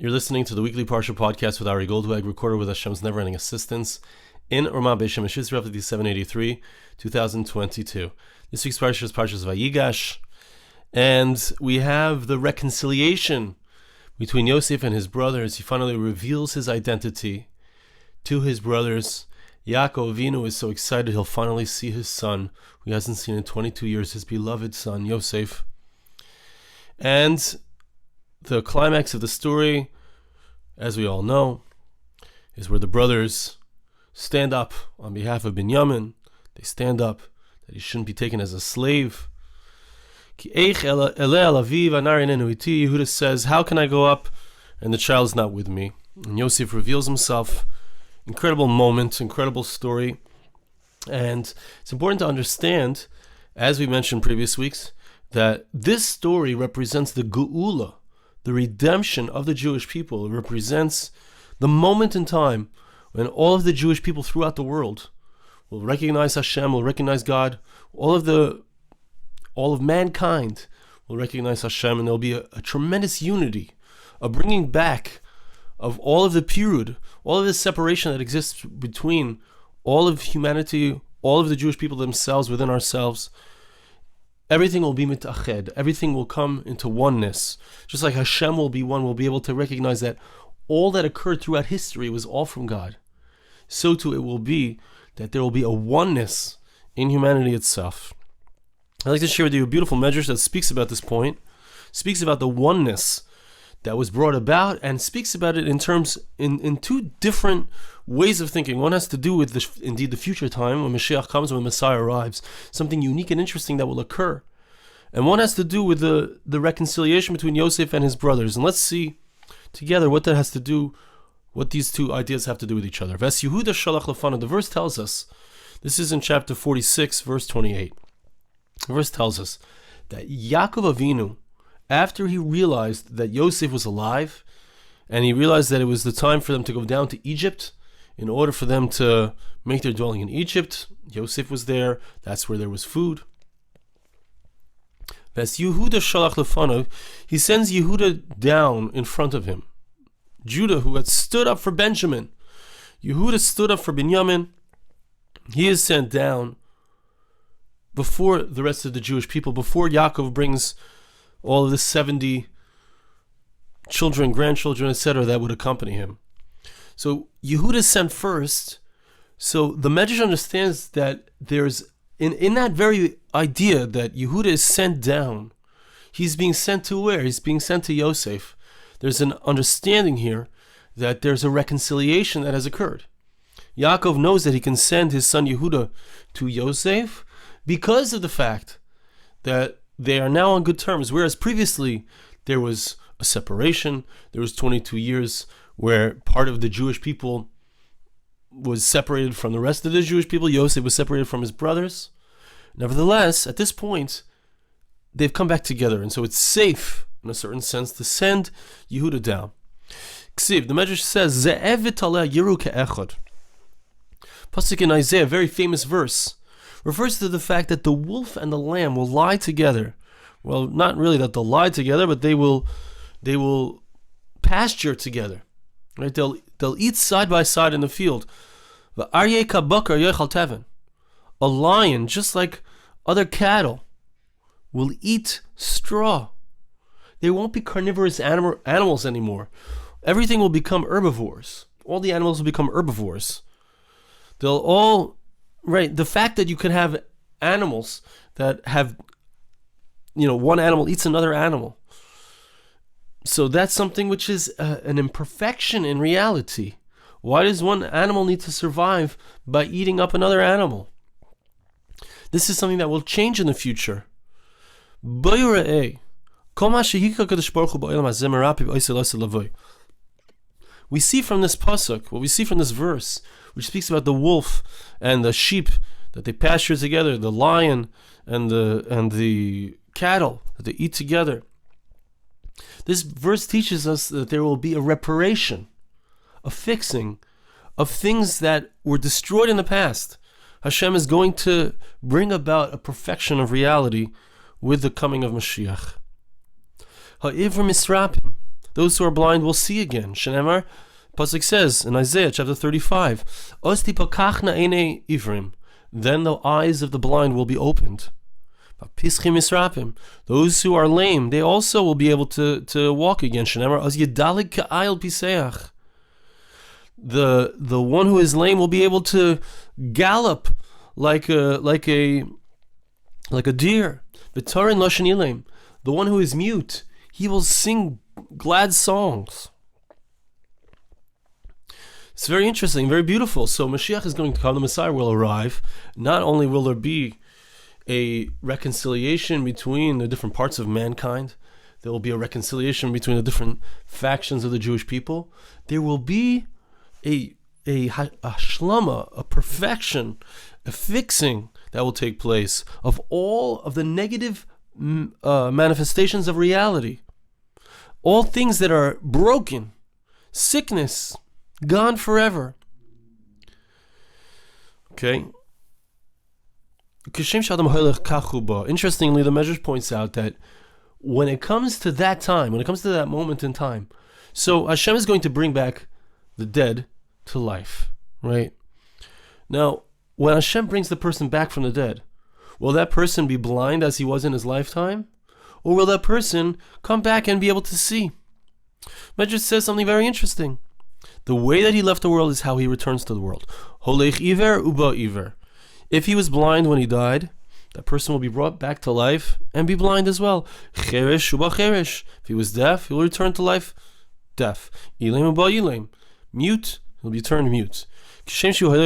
You're listening to the weekly Parsha Podcast with Ari Goldwag, recorded with Hashem's never-ending assistance in Urma Beishem Yisrael 5783, 2022. This week's Parsha is Parsha's Vayigash, and we have the reconciliation between Yosef and his brothers. He finally reveals his identity to his brothers. Yaakov Avinu is so excited he'll finally see his son, who he hasn't seen in 22 years, his beloved son, Yosef. And the climax of the story, as we all know, is where the brothers stand up on behalf of Binyamin. They stand up that he shouldn't be taken as a slave. Yehuda says, how can I go up and the child is not with me? And Yosef reveals himself. Incredible moment, incredible story. And it's important to understand, as we mentioned previous weeks, that this story represents the Geula, the redemption of the Jewish people. It represents the moment in time when all of the Jewish people throughout the world will recognize Hashem, will recognize God. All of mankind will recognize Hashem, and there'll be a tremendous unity, a bringing back of all of the pirud, all of the separation that exists between all of humanity, all of the Jewish people themselves, within ourselves. Everything will be mitached. Everything will come into oneness. Just like Hashem will be one, we'll be able to recognize that all that occurred throughout history was all from God. So too it will be that there will be a oneness in humanity itself. I'd like to share with you a beautiful medrash that speaks about this point, speaks about the oneness that was brought about, and speaks about it in terms, in two different ways of thinking. One has to do with the future time, when Moshiach comes, when Messiah arrives, something unique and interesting that will occur. And one has to do with the reconciliation between Yosef and his brothers. And let's see together what that has to do, what these two ideas have to do with each other. Ves Yehuda shalach lefanav. The verse tells us, this is in chapter 46, verse 28. The verse tells us that Yaakov Avinu, after he realized that Yosef was alive, and he realized that it was the time for them to go down to Egypt, in order for them to make their dwelling in Egypt, Yosef was there, that's where there was food. Ves Yehuda shalach lefanav, he sends Yehuda down in front of him. Judah, who had stood up for Benjamin, Yehuda stood up for Binyamin, he is sent down before the rest of the Jewish people, before Yaakov brings all of the 70 children, grandchildren, etc., that would accompany him. So Yehuda is sent first. So the Medrash understands that there's, in that very idea that Yehuda is sent down, he's being sent to where? He's being sent to Yosef. There's an understanding here that there's a reconciliation that has occurred. Yaakov knows that he can send his son Yehuda to Yosef because of the fact that they are now on good terms, whereas previously there was a separation. There was 22 years where part of the Jewish people was separated from the rest of the Jewish people. Yosef was separated from his brothers. Nevertheless, at this point, they've come back together, and so it's safe, in a certain sense, to send Yehuda down. Ksiv, the Medrash says, Ze'ev v'taleh yiru ke'echad. Pasuk in Isaiah, a very famous verse, refers to the fact that the wolf and the lamb will lie together. Well, not really that they'll lie together, but they will pasture together. Right? They'll eat side by side in the field. A lion, just like other cattle, will eat straw. They won't be carnivorous animals anymore. Everything will become herbivores. All the animals will become herbivores. They'll all... Right, the fact that you could have animals that have, one animal eats another animal. So that's something which is an imperfection in reality. Why does one animal need to survive by eating up another animal? This is something that will change in the future. We see from this pasuk, what we see from this verse, which speaks about the wolf and the sheep that they pasture together, the lion and the cattle that they eat together. This verse teaches us that there will be a reparation, a fixing of things that were destroyed in the past. Hashem is going to bring about a perfection of reality with the coming of Moshiach. The those who are blind will see again. Shenemar, Pasuk says in Isaiah chapter 35, Os tipakachna einei ivrim, then the eyes of the blind will be opened. Pischim misrapim, those who are lame, they also will be able to walk again. Shenemar, Os yedalig ka'ayil piseach, the one who is lame will be able to gallop like a deer. V'tarin lashon ileim, the one who is mute, he will sing glad songs. It's very interesting, very beautiful. So Moshiach is going to come, the Messiah will arrive. Not only will there be a reconciliation between the different parts of mankind, there will be a reconciliation between the different factions of the Jewish people. There will be a shlama, a perfection, a fixing that will take place of all of the negative manifestations of reality. All things that are broken, sickness, gone forever. Okay. Interestingly, the Medrash points out that when it comes to that time, when it comes to that moment in time, so Hashem is going to bring back the dead to life, right? Now, when Hashem brings the person back from the dead, will that person be blind as he was in his lifetime? Or will that person come back and be able to see? Medrash says something very interesting. The way that he left the world is how he returns to the world. Holech iver uba iver. If he was blind when he died, that person will be brought back to life and be blind as well. Cheresh uba cheresh. If he was deaf, he will return to life deaf. Ilem uba ilem. Mute, he'll be turned mute. Interestingly,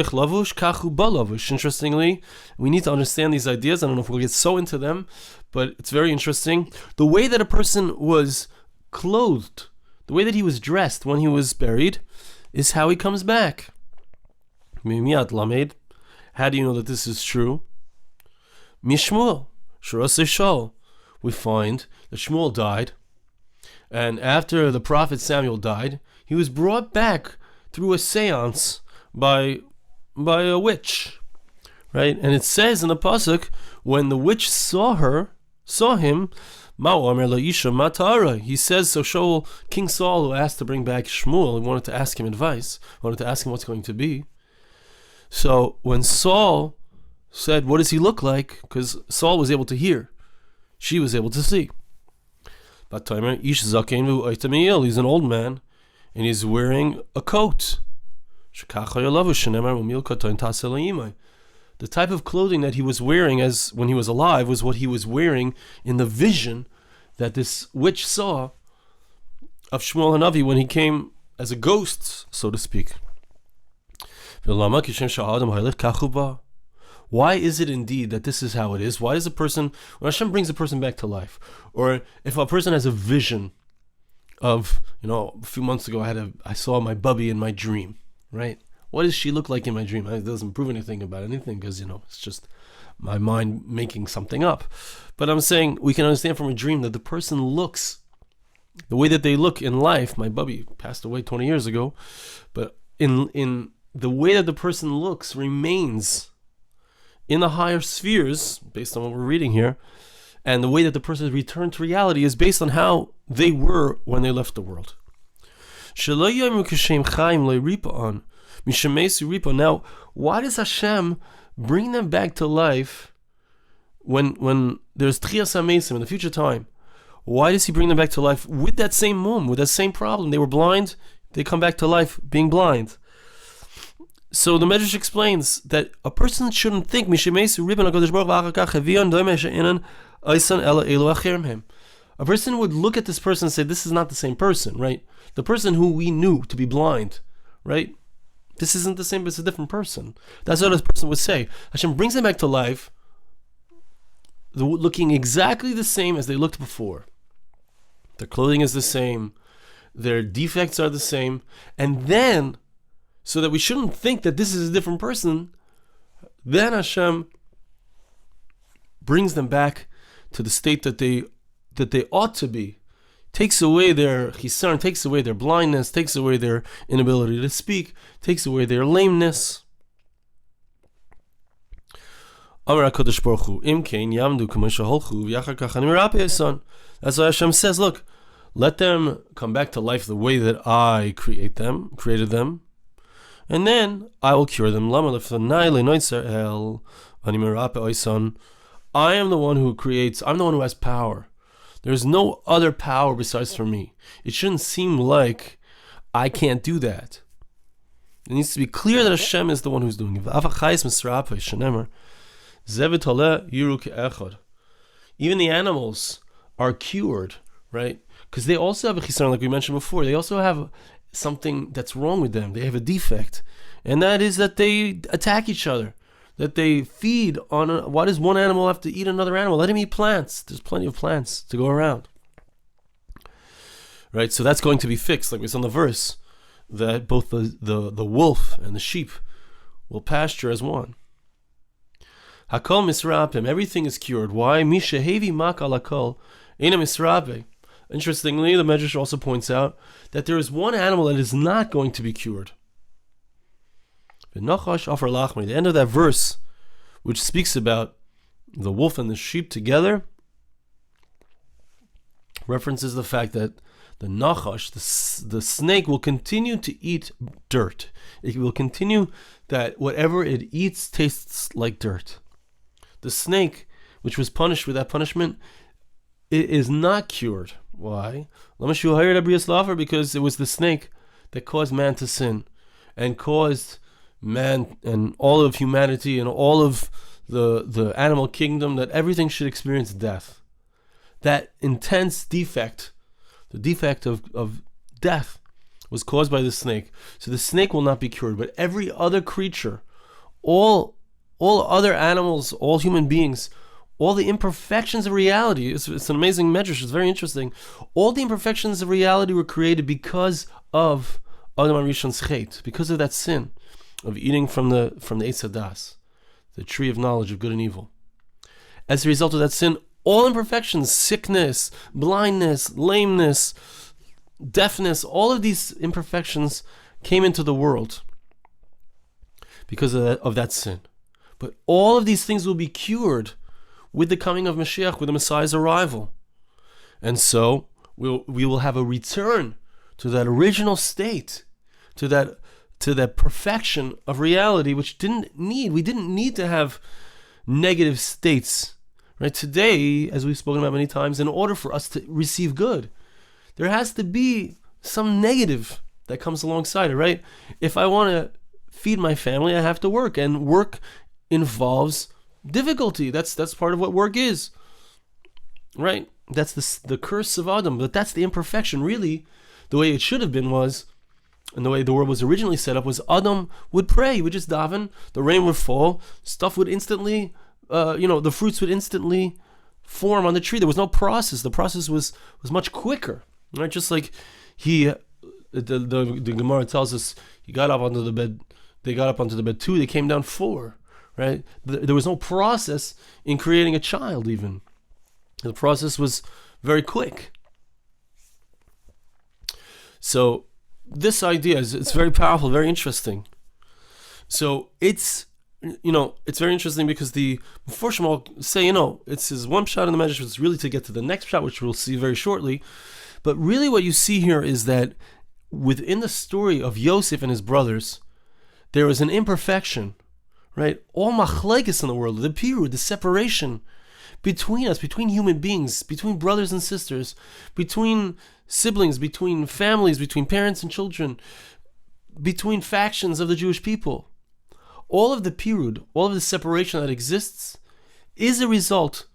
we need to understand these ideas. I don't know if we'll get so into them, but it's very interesting. The way that a person was clothed, the way that he was dressed when he was buried, is how he comes back. How do you know that this is true? Mishmuel, we find that Shmuel died, and after the prophet Samuel died, he was brought back through a seance by a witch, right? And it says in the pasuk, when the witch saw him, he says, so King Saul, who asked to bring back Shmuel, he wanted to ask him advice, wanted to ask him what's going to be. So when Saul said, what does he look like? Because Saul was able to hear, she was able to see. But he's an old man, and he's wearing a coat. The type of clothing that he was wearing as when he was alive was what he was wearing in the vision that this witch saw of Shmuel Hanavi when he came as a ghost, so to speak. Why is it indeed that this is how it is? Why is a person, when Hashem brings a person back to life, or if a person has a vision of, a few months ago I saw my bubby in my dream, right? What does she look like in my dream? It doesn't prove anything about anything because, it's just my mind making something up. But I'm saying we can understand from a dream that the person looks, the way that they look in life. My bubby passed away 20 years ago, but in the way that the person looks remains in the higher spheres, based on what we're reading here, and the way that the person returned to reality is based on how they were when they left the world. Now, why does Hashem bring them back to life when there's Tchias HaMeisim in the future time? Why does he bring them back to life with that same mum, with that same problem? They were blind, they come back to life being blind. So the Medrash explains that a person shouldn't think a person would look at this person and say, this is not the same person, right? The person who we knew to be blind, right? This isn't the same, it's a different person. That's what this person would say. Hashem brings them back to life, looking exactly the same as they looked before. Their clothing is the same, their defects are the same, and then, so that we shouldn't think that this is a different person, then Hashem brings them back to the state that they ought to be. Takes away their chisaron, takes away their blindness, takes away their inability to speak, takes away their lameness. That's why Hashem says, look, Let them come back to life the way that I created them, and then I will cure them. I am the one who creates. I'm the one who has power. There's no other power besides for me. It shouldn't seem like I can't do that. It needs to be clear that Hashem is the one who's doing it. Even the animals are cured, right? Because they also have a chisaron, like we mentioned before. They also have something that's wrong with them. They have a defect. And that is that they attack each other. That they feed on... why does one animal have to eat another animal? Let him eat plants. There's plenty of plants to go around. Right? So that's going to be fixed, like we saw in the verse, that both the wolf and the sheep will pasture as one. Hakol misrapim. Everything is cured. Why? Mishahevi mak alakol. Ena misrape. Interestingly, the Medrash also points out that there is one animal that is not going to be cured. The end of that verse, which speaks about the wolf and the sheep together, references the fact that the nachash, the snake, will continue to eat dirt. It will continue that whatever it eats tastes like dirt. The snake, which was punished with that punishment, it is not cured. Why? Because it was the snake that caused man to sin and caused man and all of humanity and all of the animal kingdom, that everything should experience death. That intense defect, the defect of death, was caused by the snake. So the snake will not be cured, but every other creature, all other animals, all human beings, all the imperfections of reality, it's an amazing medrash, it's very interesting. All the imperfections of reality were created because of Adam HaRishon's chet, because of that sin of eating from the Eitz Hadas, the tree of knowledge of good and evil. As a result of that sin, all imperfections, sickness, blindness, lameness, deafness, all of these imperfections came into the world because of that sin. But all of these things will be cured with the coming of Moshiach, with the Messiah's arrival. And so we will have a return to that original state, to that perfection of reality, which we didn't need to have negative states. Right? Today, as we've spoken about many times, in order for us to receive good, there has to be some negative that comes alongside it, right? If I want to feed my family, I have to work, and work involves difficulty. That's part of what work is, right? That's the curse of Adam, but that's the imperfection. Really, the way it should have been was, and the way the world was originally set up, was Adam would pray, he would just daven, the rain would fall, stuff would instantly, the fruits would instantly form on the tree. There was no process. The process was much quicker, right? Just like the Gemara tells us, he got up onto the bed. They got up onto the bed 2. They came down 4. Right? There was no process in creating a child even. The process was very quick. So this idea it's very powerful, very interesting. So it's very interesting because the Meforshim say, it's his one shot in the Medrash, it's really to get to the next shot, which we'll see very shortly. But really what you see here is that within the story of Yosef and his brothers, there is an imperfection. Right, all machlekes in the world, the pirud, the separation between us, between human beings, between brothers and sisters, between siblings, between families, between parents and children, between factions of the Jewish people. All of the pirud, all of the separation that exists is a result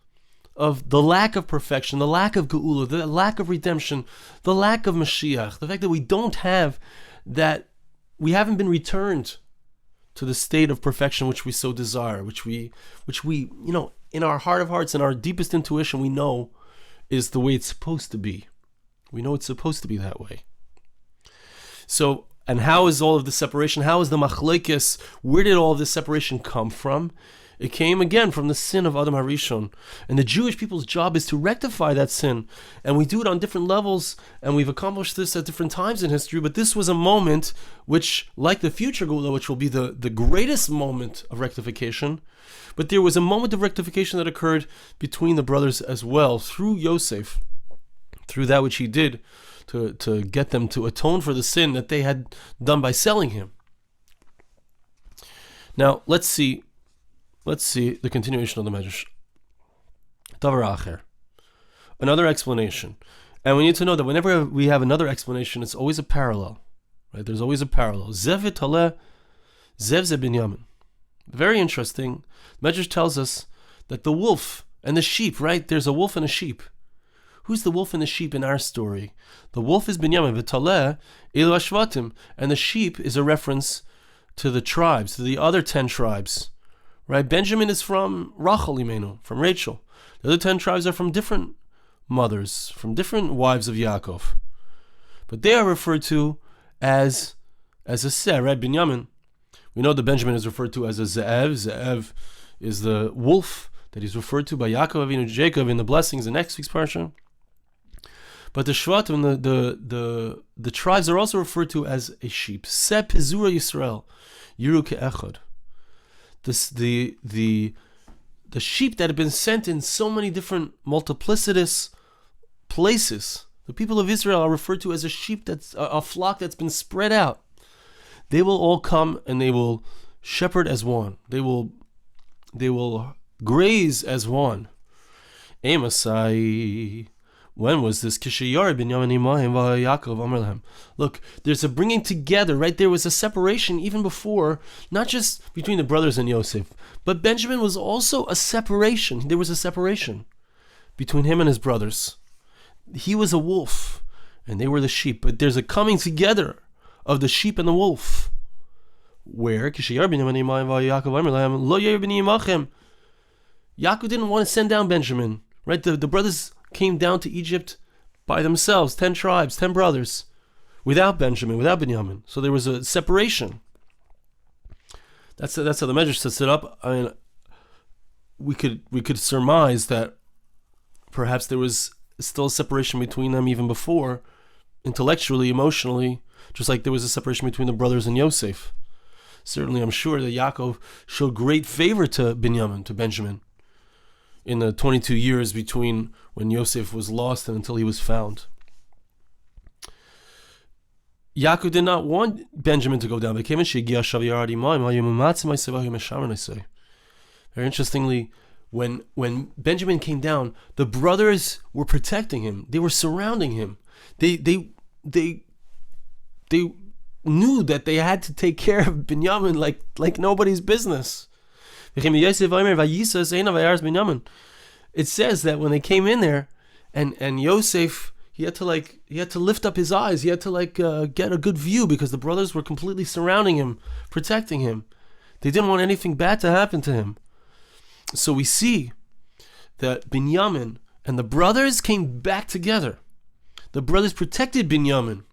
of the lack of perfection, the lack of geula, the lack of redemption, the lack of Moshiach, the fact that we don't have that, we haven't been returned to the state of perfection which we so desire, which we in our heart of hearts, in our deepest intuition, we know is the way it's supposed to be. We know it's supposed to be that way. So, and how is all of the separation? How is the machlekes? Where did all of this separation come from? It came again from the sin of Adam HaRishon. And the Jewish people's job is to rectify that sin. And we do it on different levels, and we've accomplished this at different times in history, but this was a moment which, like the future Geula, which will be the greatest moment of rectification, but there was a moment of rectification that occurred between the brothers as well, through Yosef, through that which he did to get them to atone for the sin that they had done by selling him. Now, let's see the continuation of the Medrash. Davar acher. Another explanation. And we need to know that whenever we have another explanation, it's always a parallel. Right? There's always a parallel. Zev v'taleh, zev ze Binyamin. Very interesting. Medrash tells us that the wolf and the sheep, right? There's a wolf and a sheep. Who's the wolf and the sheep in our story? The wolf is Binyamin, v'taleh elu hashvatim, and the sheep is a reference to the tribes, to the other 10 tribes. Right? Benjamin is from Rachel Imenu, from Rachel. The other 10 tribes are from different mothers, from different wives of Yaakov. But they are referred to as a seh, right? Binyamin. We know that Benjamin is referred to as a ze'ev. Ze'ev is the wolf that he's referred to by Yaakov Avinu Jacob in the blessings in next week's parsha. But the Shvatim, the tribes are also referred to as a sheep. Seh pezura Yisrael, yiru ke'echad. The sheep that have been sent in so many different multiplicitous places. The people of Israel are referred to as a sheep, that's a flock that's been spread out. They will all come and they will shepherd as one. They will graze as one. Amasai. When was this? Look, there's a bringing together, right? There was a separation even before, not just between the brothers and Yosef, but Benjamin was also a separation. There was a separation between him and his brothers. He was a wolf, and they were the sheep. But there's a coming together of the sheep and the wolf. Where? Yaakov didn't want to send down Benjamin, right? The brothers came down to Egypt by themselves, 10 tribes, 10 brothers, without Benjamin, without Binyamin. So there was a separation. That's how the Medrash sets it up. I mean, we could surmise that perhaps there was still a separation between them even before, intellectually, emotionally, just like there was a separation between the brothers and Yosef. Certainly, I'm sure that Yaakov showed great favor to Binyamin, to Benjamin, in the 22 years between when Yosef was lost and until he was found. Yaakov did not want Benjamin to go down. Very interestingly, when Benjamin came down, the brothers were protecting him. They were surrounding him. They knew that they had to take care of Binyamin like nobody's business. It says that when they came in there, and Yosef, he had to lift up his eyes. He had to get a good view because the brothers were completely surrounding him, protecting him. They didn't want anything bad to happen to him. So we see that Binyamin and the brothers came back together. The brothers protected Binyamin.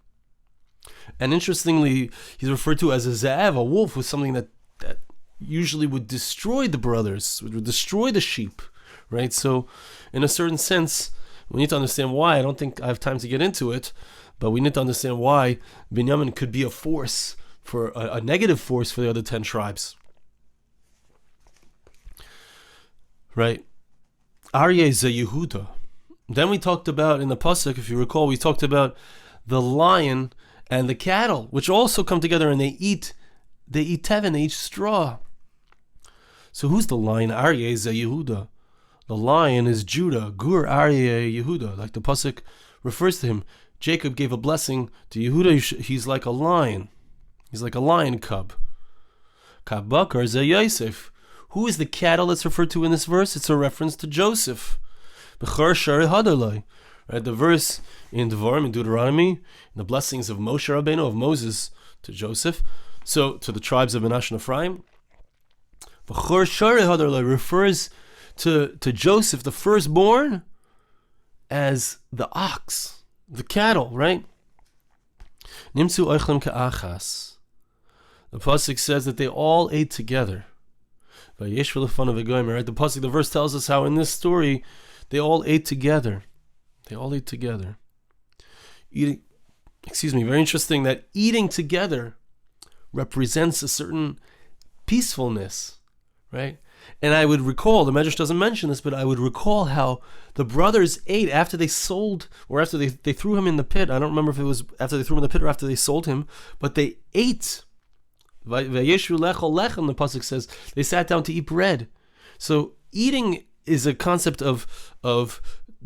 And interestingly, he's referred to as a ze'ev, a wolf, was something that usually would destroy the brothers, would destroy the sheep, right? So in a certain sense, we need to understand why. I don't think I have time to get into it, but we need to understand why Binyamin could be a force, for a negative force for the other 10 tribes. Right? Aryeh ze Yehuda. Then we talked about, in the Pasuk, if you recall, we talked about the lion and the cattle, which also come together and they eat tevin, they eat straw. So who's the lion? Aryeh ze Yehuda. The lion is Judah. Gur Aryeh Yehuda. Like the Pasuk refers to him. Jacob gave a blessing to Yehuda. He's like a lion. He's like a lion cub. Kabakar ze Yosef. Who is the cattle that's referred to in this verse? It's a reference to Joseph. B'char shari hadalai. Right, the verse in Devarim, in Deuteronomy, in the blessings of Moshe Rabbeinu, of Moses to Joseph, so to the tribes of Menashe and Ephraim. B'char shari hadalai refers to Joseph, the firstborn, as the ox, the cattle, right? Nimtzu oichlem ka'achas. The pasuk says that they all ate together. Right? The pasuk, the verse tells us how in this story they all ate together. They all ate together. Very interesting that eating together represents a certain peacefulness, right? And I would recall, the Medrash doesn't mention this, but I would recall how the brothers ate after they sold, or after they threw him in the pit. I don't remember if it was after they threw him in the pit or after they sold him, but they ate. Vayeshu lechol lechem, the pasuk says, they sat down to eat bread. So eating is a concept of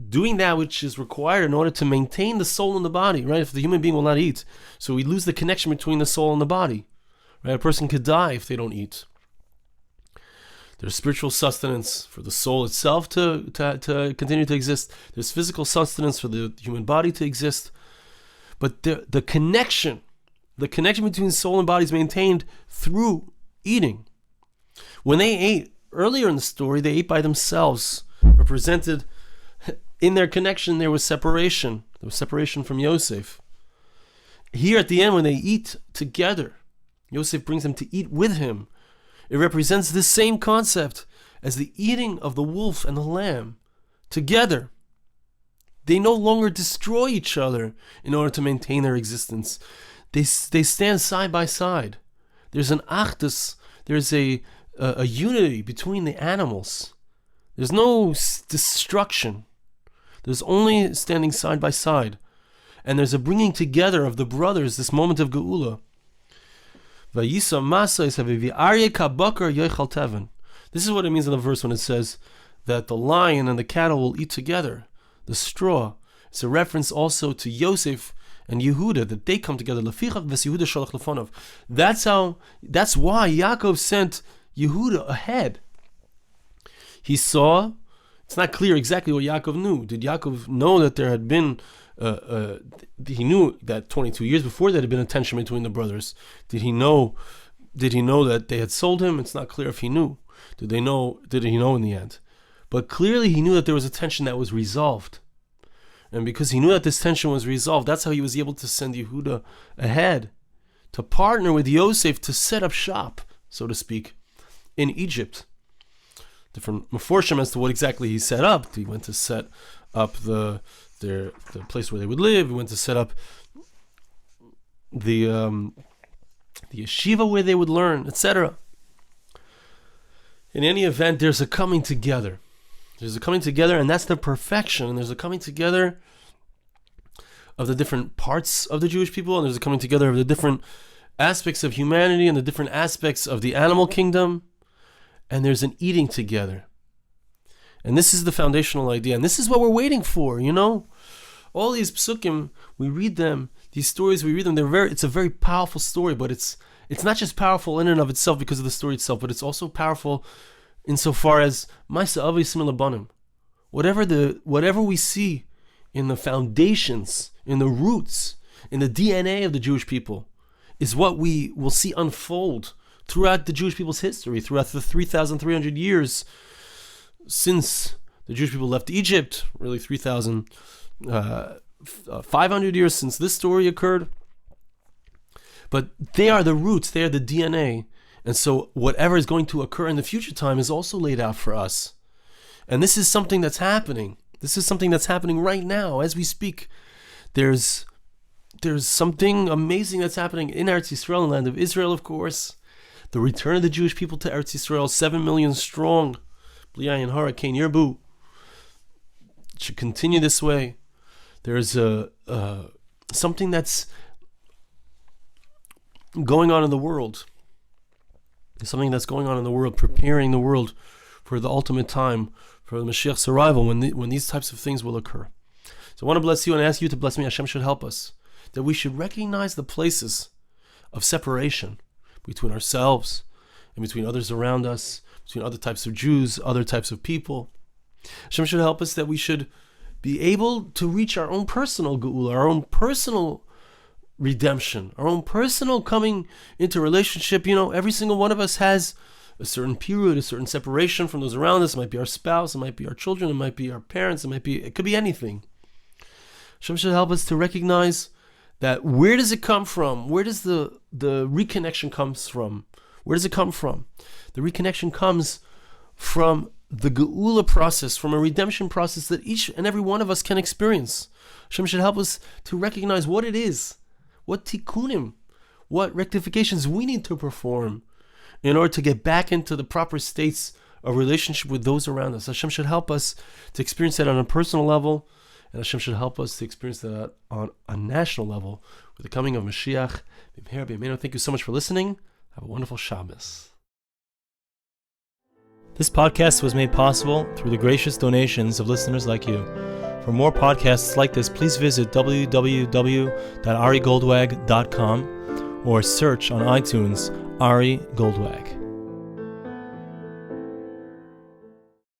doing that which is required in order to maintain the soul and the body, right? If the human being will not eat, so we lose the connection between the soul and the body, right? A person could die if they don't eat. There's spiritual sustenance for the soul itself to continue to exist. There's physical sustenance for the human body to exist. But the connection between soul and body is maintained through eating. When they ate, earlier in the story, they ate by themselves. Represented in their connection, there was separation. There was separation from Yosef. Here at the end, when they eat together, Yosef brings them to eat with him. It represents this same concept as the eating of the wolf and the lamb together. They no longer destroy each other in order to maintain their existence. They stand side by side. There's an achdus, there's a unity between the animals. There's no destruction. There's only standing side by side. And there's a bringing together of the brothers, this moment of Geula. This is what it means in the verse when it says that the lion and the cattle will eat together, the straw. It's a reference also to Yosef and Yehuda, that they come together. That's why Yaakov sent Yehuda ahead. He saw, it's not clear exactly what Yaakov knew. Did Yaakov know that there had been he knew that 22 years before there had been a tension between the brothers? Did he know that they had sold him? It's not clear if he knew. Did he know in the end? But clearly he knew that there was a tension that was resolved. And because he knew that this tension was resolved, that's how he was able to send Yehuda ahead to partner with Yosef to set up shop, so to speak, in Egypt. Different meforshim as to what exactly he set up. He went to set up the place where they would live. He went to set up the yeshiva where they would learn, etc. In any event, there's a coming together. There's a coming together, and that's the perfection. And there's a coming together of the different parts of the Jewish people, and there's a coming together of the different aspects of humanity and the different aspects of the animal kingdom, and there's an eating together. And this is the foundational idea, and this is what we're waiting for, you know? All these psukim, we read them, these stories, we read them, it's a very powerful story, but it's not just powerful in and of itself because of the story itself, but it's also powerful insofar as Ma'aseh Avos Labanim. Whatever we see in the foundations, in the roots, in the DNA of the Jewish people, is what we will see unfold throughout the Jewish people's history, throughout the 3,300 years since the Jewish people left Egypt, really 3,500 years since this story occurred. But they are the roots, they are the DNA. And so whatever is going to occur in the future time is also laid out for us. And this is something that's happening. This is something that's happening right now as we speak. There's something amazing that's happening in Eretz Yisrael, the land of Israel, of course. The return of the Jewish people to Eretz Yisrael, 7 million strong. Bli Ayin Hara Kein Yirbu. It should continue this way. There's something that's going on in the world. There's something that's going on in the world, preparing the world for the ultimate time, for the Moshiach's arrival, when these types of things will occur. So I want to bless you and ask you to bless me. Hashem should help us, that we should recognize the places of separation between ourselves and between others around us, between other types of Jews, other types of people. Hashem should help us that we should be able to reach our own personal geula, our own personal redemption, our own personal coming into relationship. You know, every single one of us has a certain period, a certain separation from those around us. It might be our spouse, it might be our children, it might be our parents, it could be anything. Hashem should help us to recognize that where does it come from? Where does the reconnection comes from? Where does it come from? The reconnection comes from the geula process, from a redemption process that each and every one of us can experience. Hashem should help us to recognize what it is, what tikkunim, what rectifications we need to perform in order to get back into the proper states a relationship with those around us. Hashem should help us to experience that on a personal level, and Hashem should help us to experience that on a national level with the coming of Moshiach. Thank you so much for listening. Have a wonderful Shabbos. This podcast was made possible through the gracious donations of listeners like you. For more podcasts like this, please visit www.arigoldwag.com or search on iTunes Ari Goldwag.